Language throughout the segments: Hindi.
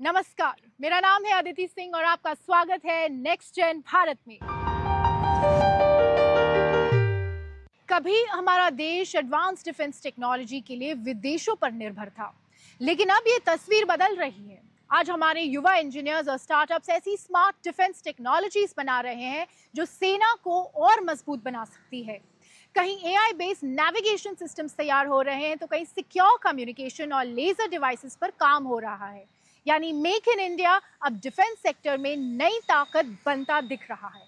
नमस्कार, मेरा नाम है अदिति सिंह और आपका स्वागत है नेक्स्ट जेन भारत में। कभी हमारा देश एडवांस डिफेंस टेक्नोलॉजी के लिए विदेशों पर निर्भर था, लेकिन अब ये तस्वीर बदल रही है। आज हमारे युवा इंजीनियर्स और स्टार्टअप्स ऐसी स्मार्ट डिफेंस टेक्नोलॉजीज बना रहे हैं जो सेना को और मजबूत बना सकती है। कहीं AI बेस्ड नेविगेशन सिस्टम्स तैयार हो रहे हैं तो कहीं सिक्योर कम्युनिकेशन और लेजर डिवाइसेस पर काम हो रहा है। यानी मेक इन इंडिया अब डिफेंस सेक्टर में नई ताकत बनता दिख रहा है।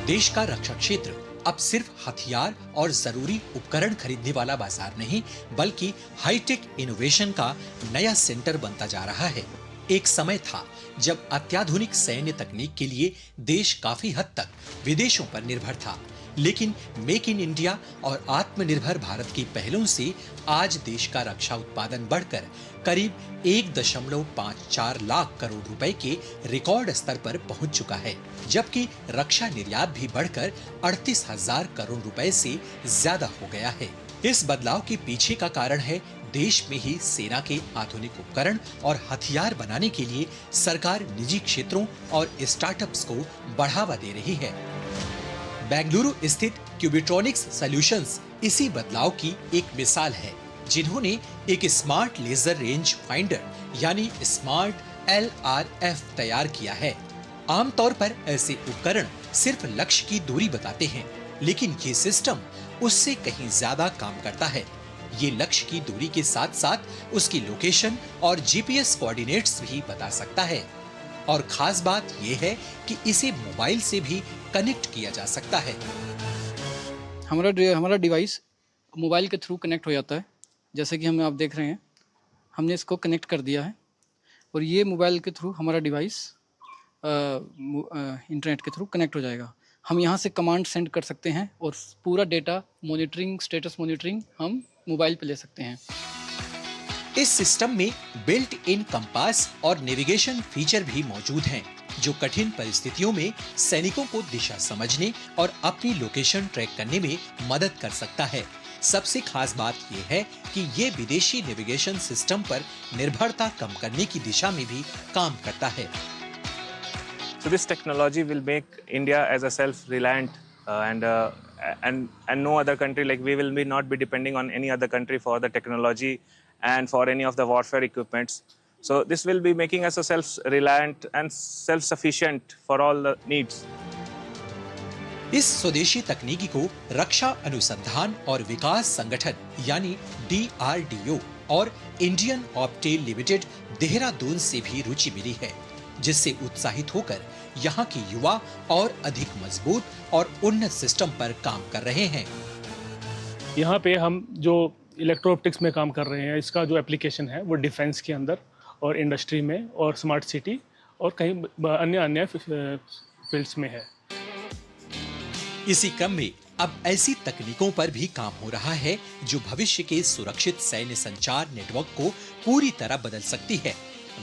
देश का रक्षा क्षेत्र अब सिर्फ हथियार और जरूरी उपकरण खरीदने वाला बाजार नहीं, बल्कि हाईटेक इनोवेशन का नया सेंटर बनता जा रहा है। एक समय था जब अत्याधुनिक सैन्य तकनीक के लिए देश काफी हद तक विदेशों पर निर्भर था, लेकिन मेक इन इंडिया और आत्मनिर्भर भारत की पहलों से आज देश का रक्षा उत्पादन बढ़कर करीब 1.54 लाख करोड़ रुपए के रिकॉर्ड स्तर पर पहुंच चुका है, जबकि रक्षा निर्यात भी बढ़कर 38,000 करोड़ रुपए से ज्यादा हो गया है। इस बदलाव के पीछे का कारण है देश में ही सेना के आधुनिक उपकरण और हथियार बनाने के लिए सरकार निजी क्षेत्रों और स्टार्टअप्स को बढ़ावा दे रही है। बेंगलुरु स्थित क्यूबिट्रॉनिक्स सॉल्यूशंस इसी बदलाव की एक मिसाल है, जिन्होंने एक स्मार्ट लेजर रेंज फाइंडर यानी स्मार्ट LRF तैयार किया है। आमतौर पर ऐसे उपकरण सिर्फ लक्ष्य की दूरी बताते हैं, लेकिन ये सिस्टम उससे कहीं ज्यादा काम करता है। ये लक्ष्य की दूरी के साथ साथ उसकी लोकेशन और GPS कोऑर्डिनेट्स भी बता सकता है। और खास बात यह है कि इसे मोबाइल से भी कनेक्ट किया जा सकता है। हमारा डिवाइस मोबाइल के थ्रू कनेक्ट हो जाता है। जैसे कि आप देख रहे हैं, हमने इसको कनेक्ट कर दिया है और ये मोबाइल के थ्रू हमारा डिवाइस इंटरनेट के थ्रू कनेक्ट हो जाएगा। हम यहाँ से कमांड सेंड कर सकते हैं और पूरा डेटा मॉनिटरिंग, स्टेटस मॉनिटरिंग हम मोबाइल पे ले सकते हैं। इस सिस्टम में बिल्ट इन कंपास और नेविगेशन फीचर भी मौजूद हैं, जो कठिन परिस्थितियों में सैनिकों को दिशा समझने और अपनी लोकेशन ट्रैक करने में मदद कर सकता है। सबसे खास बात यह है कि ये विदेशी नेविगेशन सिस्टम पर निर्भरता कम करने की दिशा में भी काम करता है। So this technology will make India as a self-reliant and no other country, like we will not be depending on any other country for the technology and for any of the warfare equipments. So this will be making us a self-reliant and self-sufficient for all the needs. इस स्वदेशी तकनीकी को रक्षा अनुसंधान और विकास संगठन यानी DRDO और इंडियन ऑप्टेल लिमिटेड देहरादून से भी रुचि मिली है, जिससे उत्साहित होकर यहाँ के युवा और अधिक मजबूत और उन्नत सिस्टम पर काम कर रहे हैं। यहाँ पे हम जो इलेक्ट्रो ऑप्टिक्स में काम कर रहे हैं, इसका जो एप्लीकेशन है वो डिफेंस के अंदर और इंडस्ट्री में और स्मार्ट सिटी और कहीं अन्य फील्ड्स में है। इसी क्रम में अब ऐसी तकनीकों पर भी काम हो रहा है जो भविष्य के सुरक्षित सैन्य संचार नेटवर्क को पूरी तरह बदल सकती है।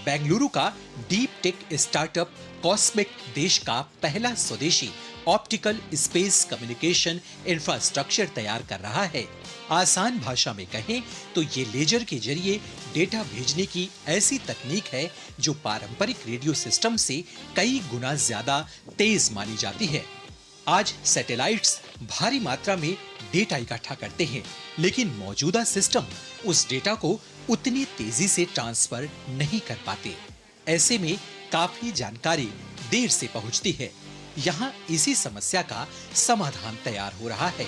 बेंगलुरु का डीप टेक स्टार्टअप कॉस्मिक देश का पहला स्वदेशी ऑप्टिकल स्पेस कम्युनिकेशन इंफ्रास्ट्रक्चर तैयार कर रहा है। आसान भाषा में कहें तो ये लेजर के जरिए डेटा भेजने की ऐसी तकनीक है जो पारंपरिक रेडियो सिस्टम से कई गुना ज्यादा तेज मानी जाती है। आज सैटेलाइट्स भारी मात्रा में डेटा इकट्ठा करते हैं, लेकिन मौजूदा सिस्टम उस डेटा को उतनी तेजी से ट्रांसफर नहीं कर पाते। ऐसे में काफी जानकारी देर से पहुंचती है। यहाँ इसी समस्या का समाधान तैयार हो रहा है।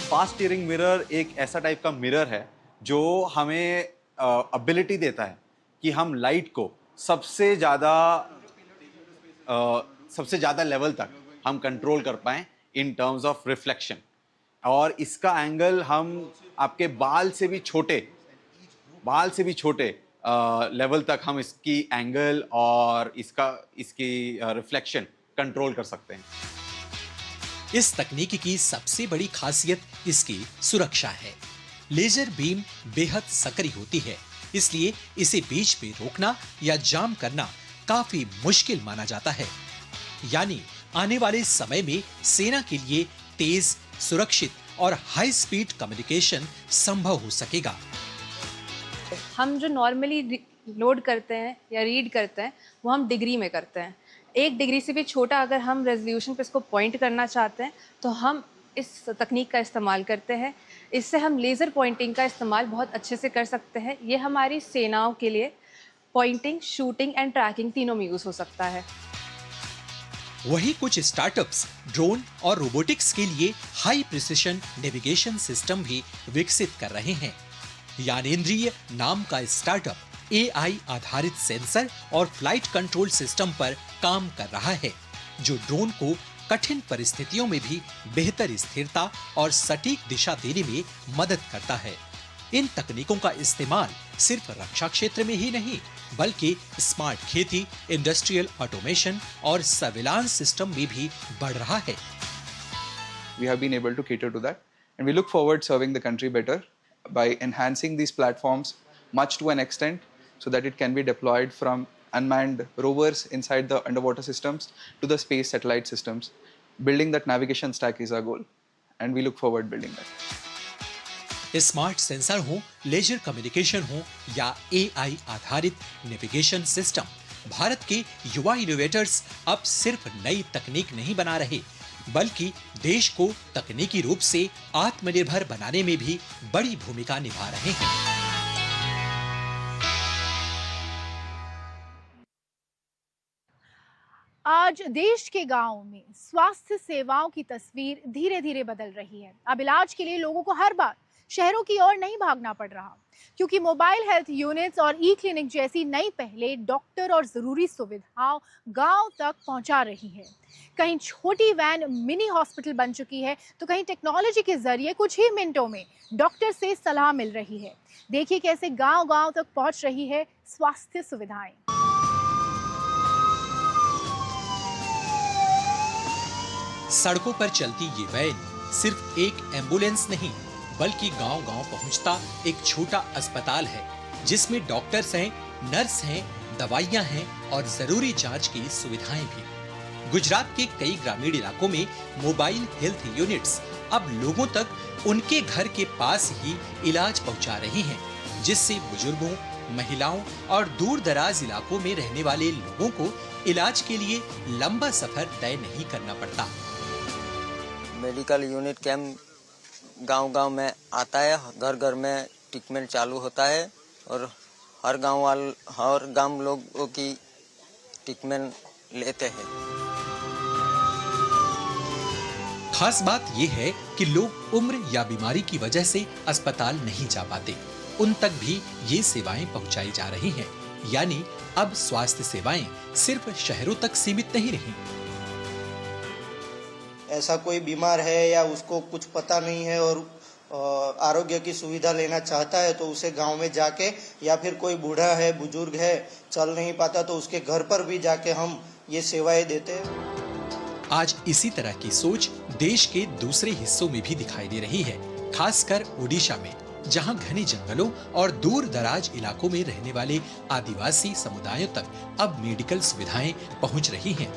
फास्ट स्टीयरिंग मिरर एक ऐसा टाइप का मिरर है जो हमें एबिलिटी देता है कि हम लाइट को सबसे ज़्यादा लेवल तक हम कंट्रोल कर पाएं इन टर्म्स ऑफ रिफ्लेक्शन। और इसका एंगल हम आपके बाल से भी छोटे लेवल तक हम इसकी एंगल और इसकी रिफ्लेक्शन कंट्रोल कर सकते हैं। इस तकनीक की सबसे बड़ी खासियत इसकी सुरक्षा है। लेजर बीम बेहद सक्रिय होती है, इसलिए इसे बीच में रोकना या जाम करना काफी मुश्किल माना जाता है। यानी आने वाले समय में सेना के लिए तेज, सुरक्षित और हाई स्पीड कम्युनिकेशन संभव हो सकेगा। हम जो नॉर्मली लोड करते हैं या रीड करते हैं वो हम डिग्री में करते हैं। 1 डिग्री से भी छोटा अगर हम रेजोल्यूशन पे इसको पॉइंट करना चाहते हैं तो हम इस तकनीक का इस्तेमाल करते हैं। इससे हम लेज़र पॉइंटिंग का इस्तेमाल बहुत अच्छे से कर सकते हैं। ये हमारी सेनाओं के लिए पॉइंटिंग, शूटिंग एंड ट्रैकिंग तीनों में यूज़ हो सकता है। वहीं कुछ स्टार्टअप्स ड्रोन और रोबोटिक्स के लिए हाई प्रिसिशन नेविगेशन सिस्टम भी विकसित कर रहे हैं। यानेंद्रिय नाम का स्टार्टअप AI आधारित सेंसर और फ्लाइट कंट्रोल सिस्टम पर काम कर रहा है, जो ड्रोन को कठिन परिस्थितियों में भी बेहतर स्थिरता और सटीक दिशा देने में मदद करता है। इन तकनीकों का इस्तेमाल सिर्फ रक्षा क्षेत्र में ही नहीं, बल्कि स्मार्ट खेती, इंडस्ट्रियल ऑटोमेशन और सर्विलांस सिस्टम में भी बढ़ रहा है। We have been able to cater to that, and we look forward serving the country better by enhancing these platforms much to an extent so that it can be deployed from unmanned rovers inside the underwater systems to the space satellite systems. Building that navigation stack is our goal, and we look forward building that. Smart sensor हो, लेजर कम्युनिकेशन हो या AI आधारित नेविगेशन सिस्टम, भारत के युवा इनोवेटर्स अब सिर्फ नई तकनीक नहीं बना रहे, बल्कि देश को तकनीकी रूप से आत्मनिर्भर बनाने में भी बड़ी भूमिका निभा रहे हैं। आज देश के गांवों में स्वास्थ्य सेवाओं की तस्वीर धीरे धीरे बदल रही है। अब इलाज के लिए लोगों को हर बार शहरों की ओर नहीं भागना पड़ रहा, क्योंकि मोबाइल हेल्थ यूनिट्स और ई-क्लिनिक जैसी नई पहलें डॉक्टर और जरूरी सुविधाओं गांव तक पहुंचा रही है। कहीं छोटी वैन मिनी हॉस्पिटल बन चुकी है, तो कहीं टेक्नोलॉजी के जरिए कुछ ही मिनटों में डॉक्टर से सलाह मिल रही है। देखिए कैसे गांव-गांव तक पहुंच रही है स्वास्थ्य सुविधाएं। सड़कों पर चलती ये वैन सिर्फ एक एम्बुलेंस नहीं, बल्कि गांव-गांव पहुंचता एक छोटा अस्पताल है, जिसमें डॉक्टर्स हैं, नर्स हैं, दवाइयां हैं और जरूरी जांच की सुविधाएं भी। गुजरात के कई ग्रामीण इलाकों में मोबाइल हेल्थ यूनिट्स अब लोगों तक उनके घर के पास ही इलाज पहुंचा रही हैं, जिससे बुजुर्गों, महिलाओं और दूर दराज इलाकों में रहने वाले लोगों को इलाज के लिए लंबा सफर तय नहीं करना पड़ता। मेडिकल यूनिट कैंप गांव-गांव में आता है, घर-घर में ट्रीटमेंट चालू होता है और हर गांव लोगों की ट्रीटमेंट लेते हैं। खास बात यह है कि लोग उम्र या बीमारी की वजह से अस्पताल नहीं जा पाते, उन तक भी ये सेवाएं पहुंचाई जा रही हैं। यानी अब स्वास्थ्य सेवाएं सिर्फ शहरों तक सीमित नहीं रही। ऐसा कोई बीमार है या उसको कुछ पता नहीं है और आरोग्य की सुविधा लेना चाहता है, तो उसे गांव में जाके, या फिर कोई बूढ़ा है, बुजुर्ग है, चल नहीं पाता, तो उसके घर पर भी जाके हम ये सेवाएं देते हैं। आज इसी तरह की सोच देश के दूसरे हिस्सों में भी दिखाई दे रही है, खासकर ओडिशा में, जहां घने जंगलों और दूर दराज इलाकों में रहने वाले आदिवासी समुदायों तक अब मेडिकल सुविधाएं पहुंच रही हैं।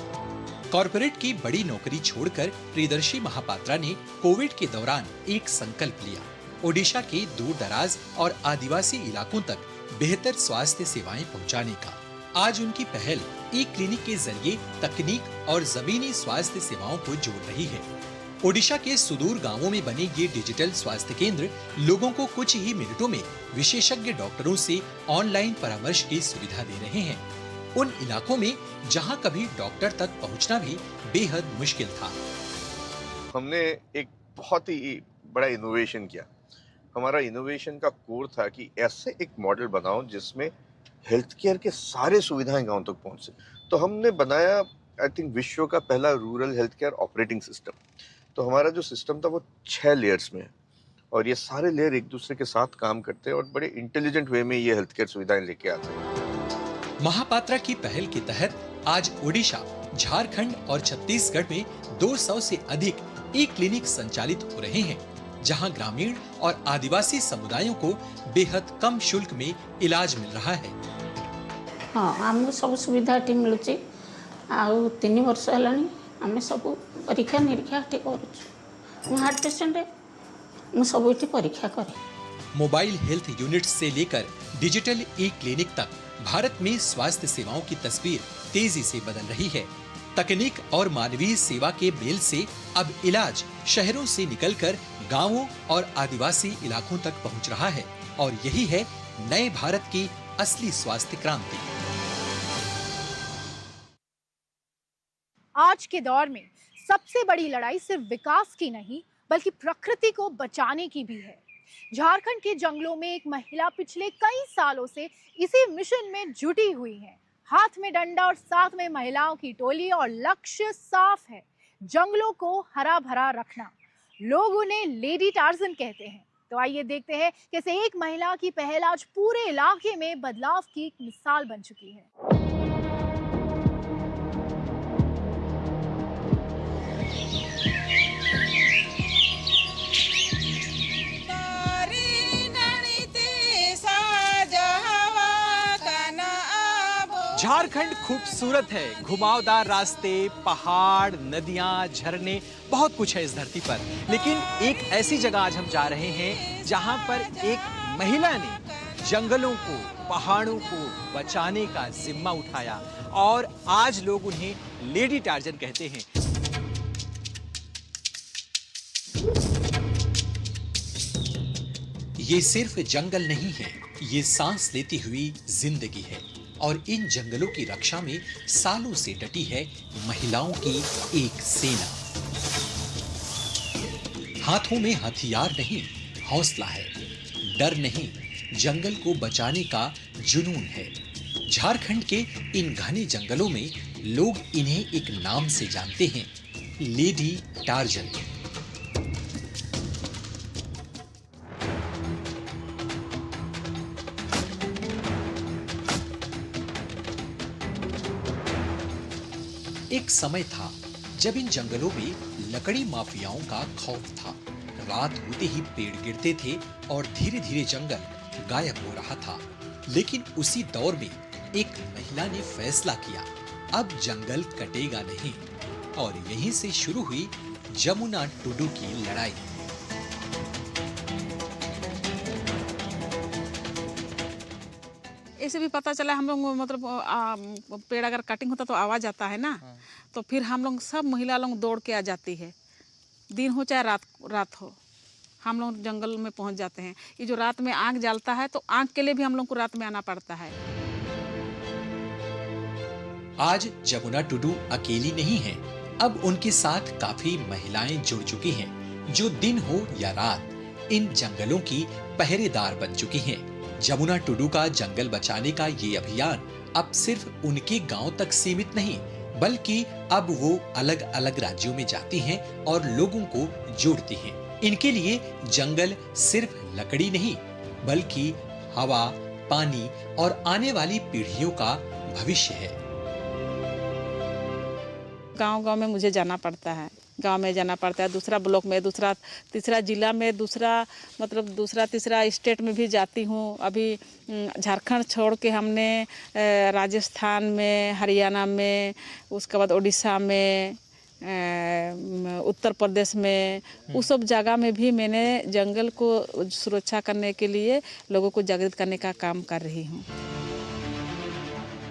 कॉर्पोरेट की बड़ी नौकरी छोड़कर प्रियदर्शी महापात्रा ने कोविड के दौरान एक संकल्प लिया, ओडिशा के दूर दराज और आदिवासी इलाकों तक बेहतर स्वास्थ्य सेवाएं पहुंचाने का। आज उनकी पहल ई-क्लिनिक के जरिए तकनीक और जमीनी स्वास्थ्य सेवाओं को जोड़ रही है। ओडिशा के सुदूर गांवों में बने ये डिजिटल स्वास्थ्य केंद्र लोगों को कुछ ही मिनटों में विशेषज्ञ डॉक्टरों से ऑनलाइन परामर्श की सुविधा दे रहे हैं, उन इलाकों में जहां कभी डॉक्टर तक पहुंचना भी बेहद मुश्किल था। हमने एक बहुत ही बड़ा इनोवेशन किया। हमारा इनोवेशन का कोर था कि ऐसे एक मॉडल बनाओ जिसमें हेल्थ केयर के सारे सुविधाएं गांव तक पहुंचे। तो हमने बनाया आई थिंक विश्व का पहला rural health care operating system. तो हमारा जो सिस्टम था वो 6 लेयर्स में है और ये सारे लेयर एक दूसरे के साथ काम करते हैं और बड़े इंटेलिजेंट वे में ये हेल्थ केयर सुविधाएं लेके आते हैं। महापात्रा की पहल के तहत आज ओडिशा, झारखंड और छत्तीसगढ़ में 200 से अधिक ई-क्लिनिक संचालित हो रहे हैं, जहां ग्रामीण और आदिवासी समुदायों को बेहद कम शुल्क में इलाज मिल रहा है। हाँ, हमको सब सुविधा मिलुचे। 3 वर्ष हेलानी आमे सब परीक्षा निरीक्षा करूँ। हार्ट पेशेंट ମୁଁ ସବୁ ଏଠି ପରୀକ୍ଷା କରେ। मोबाइल हेल्थ यूनिट से लेकर डिजिटल ई क्लिनिक तक भारत में स्वास्थ्य सेवाओं की तस्वीर तेजी से बदल रही है। तकनीक और मानवीय सेवा के मेल से अब इलाज शहरों से निकलकर गांवों और आदिवासी इलाकों तक पहुंच रहा है और यही है नए भारत की असली स्वास्थ्य क्रांति। आज के दौर में सबसे बड़ी लड़ाई सिर्फ विकास की नहीं बल्कि प्रकृति को बचाने की भी है। झारखंड के जंगलों में एक महिला पिछले कई सालों से इसी मिशन में जुटी हुई है। हाथ में डंडा और साथ में महिलाओं की टोली और लक्ष्य साफ है, जंगलों को हरा भरा रखना। लोग उन्हें लेडी टार्जन कहते हैं। तो आइए देखते हैं कैसे एक महिला की पहल आज पूरे इलाके में बदलाव की एक मिसाल बन चुकी है। झारखंड खूबसूरत है, घुमावदार रास्ते, पहाड़, नदियां, झरने, बहुत कुछ है इस धरती पर। लेकिन एक ऐसी जगह आज हम जा रहे हैं जहां पर एक महिला ने जंगलों को, पहाड़ों को बचाने का जिम्मा उठाया और आज लोग उन्हें लेडी टार्जन कहते हैं। ये सिर्फ जंगल नहीं है, ये सांस लेती हुई जिंदगी है और इन जंगलों की रक्षा में सालों से डटी है महिलाओं की एक सेना। हाथों में हथियार नहीं, हौसला है, डर नहीं, जंगल को बचाने का जुनून है। झारखंड के इन घने जंगलों में लोग इन्हें एक नाम से जानते हैं, लेडी टार्जन। एक समय था जब इन जंगलों में लकड़ी माफियाओं का खौफ था। रात होते ही पेड़ गिरते थे और धीरे धीरे जंगल गायब हो रहा था। लेकिन उसी दौर में एक महिला ने फैसला किया, अब जंगल कटेगा नहीं। और यहीं से शुरू हुई जमुना टुडू की लड़ाई। ऐसे भी पता चला हम लोग मतलब पेड़ अगर कटिंग होता तो आवाज आता है ना, तो फिर हम लोग सब महिला लोग दौड़ के आ जाती है। दिन हो चाहे रात हो, हम लोग जंगल में पहुंच जाते हैं। ये जो रात में आग जलता है तो आग के लिए भी हम लोग को रात में आना पड़ता है। आज जमुना टुडू अकेली नहीं है, अब उनके साथ काफी महिलाएं जुड़ चुकी हैं, जो दिन हो या रात इन जंगलों की पहरेदार बन चुकी हैं। जमुना टुडू का जंगल बचाने का ये अभियान अब सिर्फ उनके गांव तक सीमित नहीं, बल्कि अब वो अलग अलग राज्यों में जाती हैं और लोगों को जोड़ती हैं। इनके लिए जंगल सिर्फ लकड़ी नहीं, बल्कि हवा, पानी और आने वाली पीढ़ियों का भविष्य है। गांव-गांव में मुझे जाना पड़ता है, गांव में जाना पड़ता है, दूसरा ब्लॉक में, दूसरा तीसरा जिला में, दूसरा तीसरा स्टेट में भी जाती हूँ। अभी झारखंड छोड़ के हमने राजस्थान में, हरियाणा में, उसके बाद उड़ीसा में, उत्तर प्रदेश में, उस सब जगह में भी मैंने जंगल को सुरक्षा करने के लिए लोगों को जागृत करने का काम कर रही हूँ।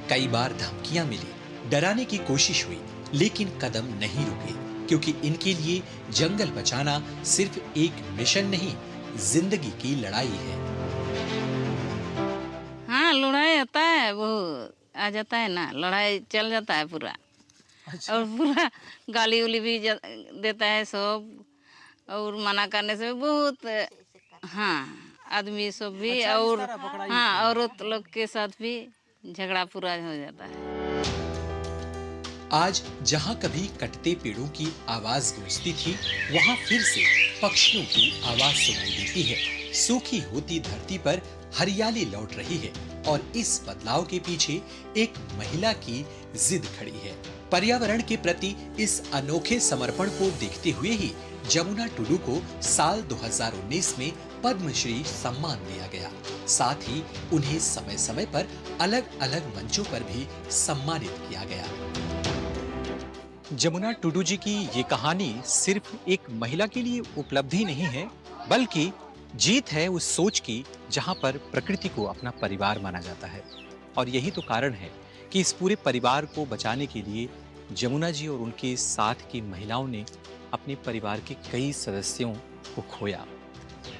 कई बार धमकियां मिली, डराने की कोशिश हुई, लेकिन कदम नहीं रुके, क्योंकि इनके लिए जंगल बचाना सिर्फ एक मिशन नहीं, जिंदगी की लड़ाई है। हाँ, लड़ाई होता है, वो आ जाता है ना, लड़ाई चल जाता है पूरा। अच्छा। और पूरा गाली उली भी देता है सब, और मना करने से बहुत, हाँ, आदमी सब भी। अच्छा, और हाँ, औरत लोग के साथ भी झगड़ा पूरा हो जाता है। आज जहां कभी कटते पेड़ों की आवाज गूंजती थी, वहां फिर से पक्षियों की आवाज सुनाई देती है। सूखी होती धरती पर हरियाली लौट रही है और इस बदलाव के पीछे एक महिला की जिद खड़ी है। पर्यावरण के प्रति इस अनोखे समर्पण को देखते हुए ही जमुना टुडू को साल 2019 में पद्मश्री सम्मान दिया गया। साथ ही उन्हें समय समय पर अलग अलग मंचों पर भी सम्मानित किया गया। जमुना टुडू जी की ये कहानी सिर्फ एक महिला के लिए उपलब्धि नहीं है, बल्कि जीत है उस सोच की जहां पर प्रकृति को अपना परिवार माना जाता है। और यही तो कारण है कि इस पूरे परिवार को बचाने के लिए जमुना जी और उनके साथ की महिलाओं ने अपने परिवार के कई सदस्यों को खोया।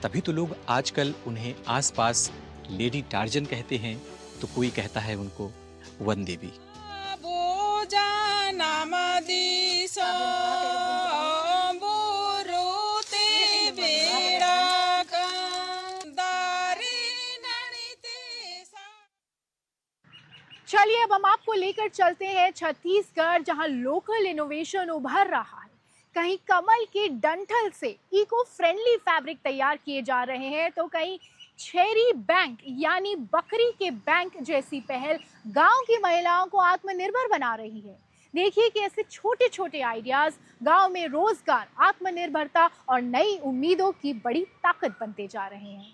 तभी तो लोग आजकल उन्हें आसपास लेडी टार्जन कहते हैं, तो कोई कहता है उनको वन देवी। चलिए अब हम आपको लेकर चलते हैं छत्तीसगढ़, जहां लोकल इनोवेशन उभर रहा है। कहीं कमल के डंठल से इको फ्रेंडली फैब्रिक तैयार किए जा रहे हैं, तो कहीं छेरी बैंक यानी बकरी के बैंक जैसी पहल गांव की महिलाओं को आत्मनिर्भर बना रही है। देखिए कि ऐसे छोटे छोटे आइडियाज गांव में रोजगार, आत्मनिर्भरता और नई उम्मीदों की बड़ी ताकत बनते जा रहे हैं।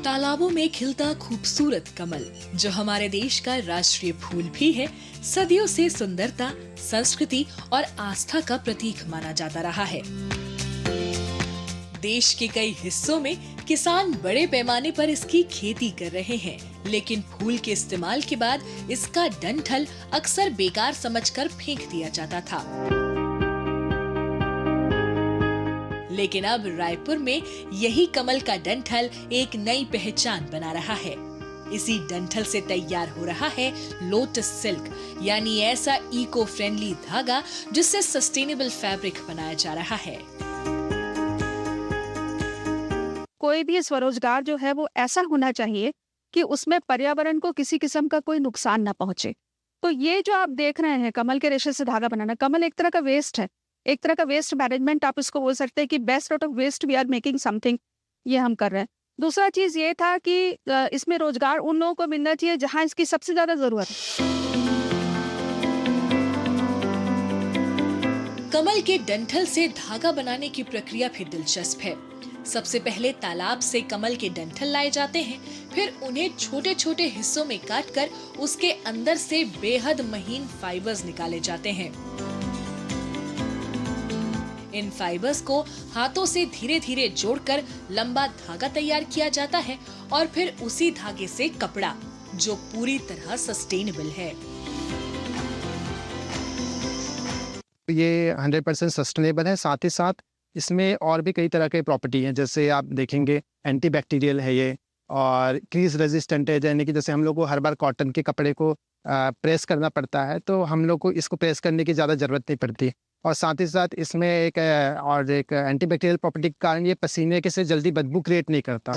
तालाबों में खिलता खूबसूरत कमल, जो हमारे देश का राष्ट्रीय फूल भी है, सदियों से सुंदरता, संस्कृति और आस्था का प्रतीक माना जाता रहा है। देश के कई हिस्सों में किसान बड़े पैमाने पर इसकी खेती कर रहे हैं, लेकिन फूल के इस्तेमाल के बाद इसका डंठल अक्सर बेकार समझकर फेंक दिया जाता था। लेकिन अब रायपुर में यही कमल का डंठल एक नई पहचान बना रहा है। इसी डंठल से तैयार हो रहा है लोटस सिल्क, यानी ऐसा इको फ्रेंडली धागा जिससे सस्टेनेबल फैब्रिक बनाया जा रहा है। कोई भी स्वरोजगार जो है वो ऐसा होना चाहिए कि उसमें पर्यावरण को किसी किस्म का कोई नुकसान ना पहुंचे। तो ये जो आप देख रहे हैं कमल के रेशे से धागा बनाना, कमल एक तरह का वेस्ट है, एक तरह का वेस्ट मैनेजमेंट आप इसको बोल सकते हैं कि best out of waste we are making something, ये हम कर रहे हैं। दूसरा चीज ये था कि इसमें रोजगार उन लोगों को मिलना चाहिए जहां इसकी सबसे ज्यादा जरूरत है। कमल के डंठल से धागा बनाने की प्रक्रिया भी दिलचस्प है। सबसे पहले तालाब से कमल के डंठल लाए जाते हैं, फिर उन्हें छोटे छोटे हिस्सों में काटकर उसके अंदर से बेहद महीन फाइबर्स निकाले जाते हैं। इन फाइबर्स को हाथों से धीरे धीरे जोड़कर लंबा धागा तैयार किया जाता है और फिर उसी धागे से कपड़ा, जो पूरी तरह सस्टेनेबल है। ये 100% सस्टेनेबल है। साथ ही साथ इसमें और भी कई तरह के प्रॉपर्टी हैं, जैसे आप देखेंगे एंटी बैक्टीरियल है ये, और क्रीज रेजिस्टेंट है, यानी कि जैसे हम लोग को हर बार कॉटन के कपड़े को प्रेस करना पड़ता है, तो हम लोग को इसको प्रेस करने की ज़्यादा ज़रूरत नहीं पड़ती। और साथ ही साथ इसमें एक एंटी बैक्टीरियल प्रॉपर्टी के कारण ये पसीने के से जल्दी बदबू क्रिएट नहीं करता।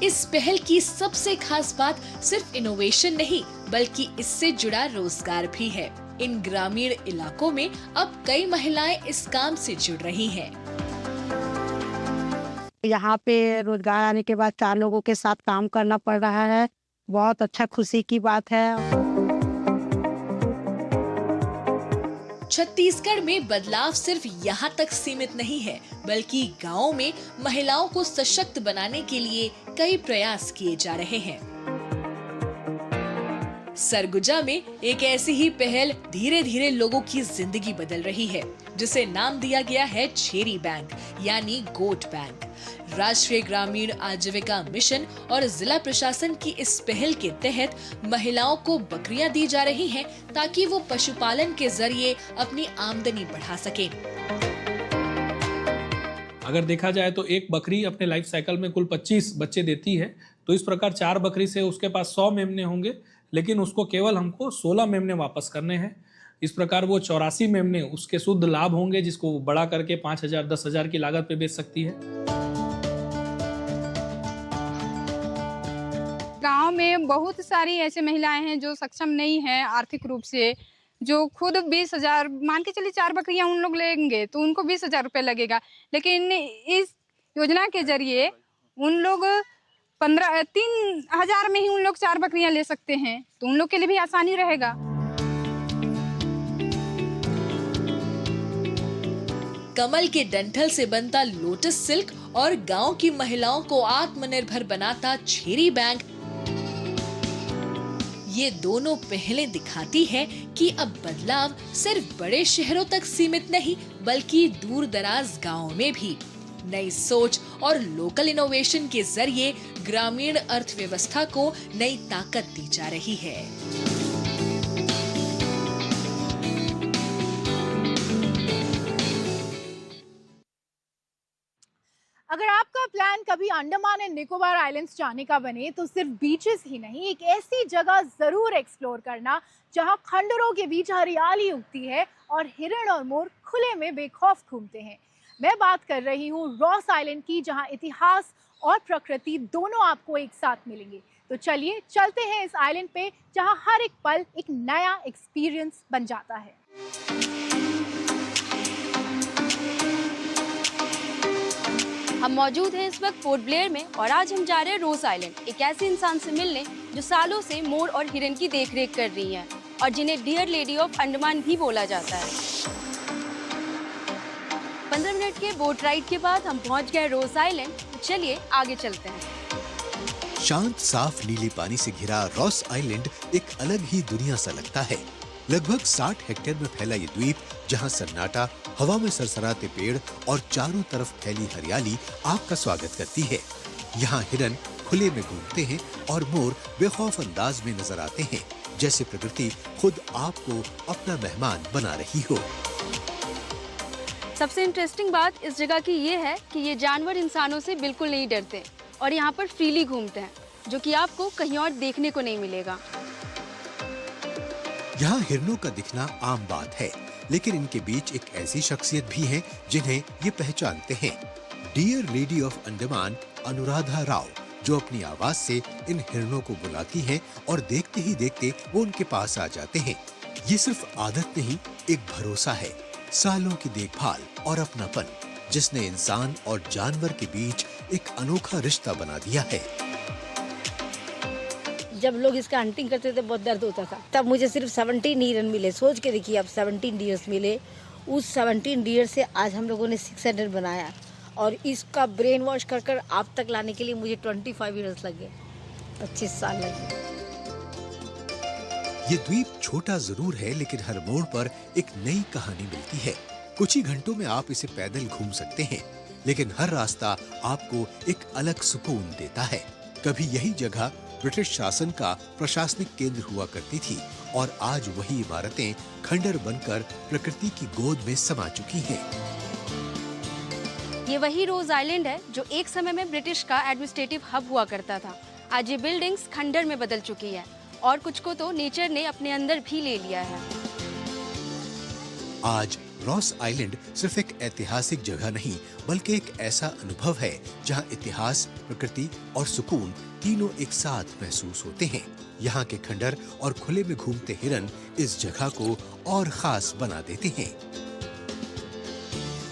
इस पहल की सबसे खास बात सिर्फ इनोवेशन नहीं, बल्कि इससे जुड़ा रोजगार भी है। इन ग्रामीण इलाकों में अब कई महिलाएं इस काम से जुड़ रही हैं। यहाँ पे रोजगार आने के बाद 4 लोगों के साथ काम करना पड़ रहा है, बहुत अच्छा खुशी की बात है। छत्तीसगढ़ में बदलाव सिर्फ यहाँ तक सीमित नहीं है, बल्कि गांवों में महिलाओं को सशक्त बनाने के लिए कई प्रयास किए जा रहे हैं। सरगुजा में एक ऐसी ही पहल धीरे धीरे लोगों की जिंदगी बदल रही है, जिसे नाम दिया गया है छेरी बैंक यानी गोट बैंक। राष्ट्रीय ग्रामीण आजीविका मिशन और जिला प्रशासन की इस पहल के तहत महिलाओं को बकरियां दी जा रही हैं, ताकि वो पशुपालन के जरिए अपनी आमदनी बढ़ा सकें। अगर देखा जाए तो एक बकरी अपने लाइफ साइकिल में कुल 25 बच्चे देती है, तो इस प्रकार 4 बकरी से उसके पास 100 मेमने होंगे, लेकिन उसको केवल हमको 16 मेमने वापस करने हैं। इस प्रकार वो 84 मेमने उसके शुद्ध लाभ होंगे, जिसको वो बड़ा करके 5,000 10,000 की लागत पे बेच सकती है। गांव में बहुत सारी ऐसे महिलाएं हैं जो सक्षम नहीं हैं आर्थिक रूप से, जो खुद 20,000 मान के चलिए 4 बकरियां उन लोग लेंगे तो उनको 20,000 रुपये लगेगा, लेकिन इस योजना के जरिए उन लोग 3,000 में ही उन लोग 4 बकरियां ले सकते हैं, तो उन लोग के लिए भी आसानी रहेगा। कमल के डंठल से बनता लोटस सिल्क और गांव की महिलाओं को आत्मनिर्भर बनाता छेरी बैंक, ये दोनों पहलें दिखाती है कि अब बदलाव सिर्फ बड़े शहरों तक सीमित नहीं बल्कि दूर दराज गाँव में भी नई सोच और लोकल इनोवेशन के जरिए ग्रामीण अर्थव्यवस्था को नई ताकत दी जा रही है। अगर आपका प्लान कभी अंडमान एंड निकोबार आइलैंड्स जाने का बने तो सिर्फ बीचेस ही नहीं, एक ऐसी जगह जरूर एक्सप्लोर करना जहां खंडरों के बीच हरियाली उगती है और हिरण और मोर खुले में बेखौफ घूमते हैं। मैं बात कर रही हूँ रॉस आइलैंड की, जहां इतिहास और प्रकृति दोनों आपको एक साथ मिलेंगे। तो चलिए चलते हैं इस आइलैंड पे, जहां हर एक पल एक नया एक्सपीरियंस बन जाता है। हम मौजूद हैं इस वक्त पोर्ट ब्लेयर में और आज हम जा रहे हैं रोज आइलैंड, एक ऐसे इंसान से मिलने जो सालों से मोर और हिरन की देखरेख कर रही हैं और जिन्हें डियर लेडी ऑफ अंडमान भी बोला जाता है। 15 मिनट के बोट राइड के बाद हम पहुंच गए रोज आइलैंड। तो चलिए आगे चलते हैं। शांत साफ नीले पानी से घिरा रॉस आइलैंड एक अलग ही दुनिया सा लगता है। लगभग 60 हेक्टेयर में फैला ये द्वीप, जहां सन्नाटा, हवा में सरसराते पेड़ और चारों तरफ फैली हरियाली आपका स्वागत करती है। यहाँ हिरन खुले में घूमते हैं और मोर बेखौफ अंदाज में नजर आते हैं, जैसे प्रकृति खुद आपको अपना मेहमान बना रही हो। सबसे इंटरेस्टिंग बात इस जगह की ये है कि ये जानवर इंसानों से बिल्कुल नहीं डरते और यहाँ पर फ्रीली घूमते हैं, जो कि आपको कहीं और देखने को नहीं मिलेगा। यहाँ हिरनों का दिखना आम बात है, लेकिन इनके बीच एक ऐसी शख्सियत भी है जिन्हें ये पहचानते हैं। Dear lady of Andaman Anuradha Rao, जो अपनी आवाज से इन हिरनों को बुलाती हैं और देखते ही देखते वो उनके पास आ जाते हैं। ये सिर्फ आदत नहीं, एक भरोसा है, सालों की देखभाल और अपनापन, जिसने इंसान और जानवर के बीच एक अनोखा रिश्ता बना दिया है। जब लोग इसका हंटिंग करते थे बहुत दर्द होता था, तब मुझे सिर्फ 17 हिरन मिले। सोच के देखिए, अब 17 डियर्स मिले। उस 17 डियर से आज हम लोगों ने 600 बनाया और इसका ब्रेन वॉश कर कर आप तक लाने के लिए मुझे 25 ईयर्स लगे, 25 साल लगे। ये द्वीप छोटा जरूर है, लेकिन हर मोड़ पर एक नई कहानी मिलती है। कुछ ही घंटों में आप इसे पैदल घूम सकते हैं, लेकिन हर रास्ता आपको एक अलग सुकून देता है। कभी यही जगह ब्रिटिश शासन का प्रशासनिक केंद्र हुआ करती थी और आज वही इमारतें खंडर बनकर प्रकृति की गोद में समा चुकी हैं। ये वही रोज आइलैंड है जो एक समय में ब्रिटिश का एडमिनिस्ट्रेटिव हब हुआ करता था। आज ये बिल्डिंग्स खंडर में बदल चुकी है और कुछ को तो नेचर ने अपने अंदर भी ले लिया है। आज रॉस आइलैंड सिर्फ एक ऐतिहासिक जगह नहीं, बल्कि एक ऐसा अनुभव है जहां इतिहास, प्रकृति और सुकून तीनों एक साथ महसूस होते हैं। यहाँ के खंडर और खुले में घूमते हिरन इस जगह को और खास बना देते हैं।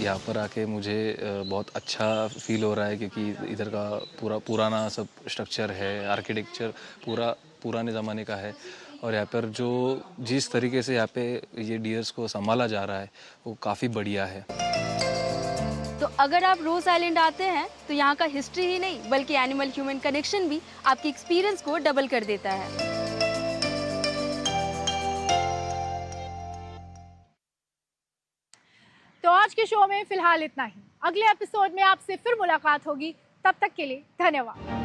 यहाँ पर आके मुझे बहुत अच्छा फील हो रहा है, क्योंकि इधर का पूरा पुराना सब स्ट्रक्चर है, आर्किटेक्चर पूरा पुराने ज़माने का है और यहाँ पर जो जिस तरीके से यहाँ पे ये डियर्स को संभाला जा रहा है वो काफ़ी बढ़िया है। तो अगर आप रोज आइलैंड आते हैं तो यहाँ का हिस्ट्री ही नहीं बल्कि एनिमल ह्यूमन कनेक्शन भी आपकी एक्सपीरियंस को डबल कर देता है। तो आज के शो में फिलहाल इतना ही। अगले एपिसोड में आपसे फिर मुलाकात होगी, तब तक के लिए धन्यवाद।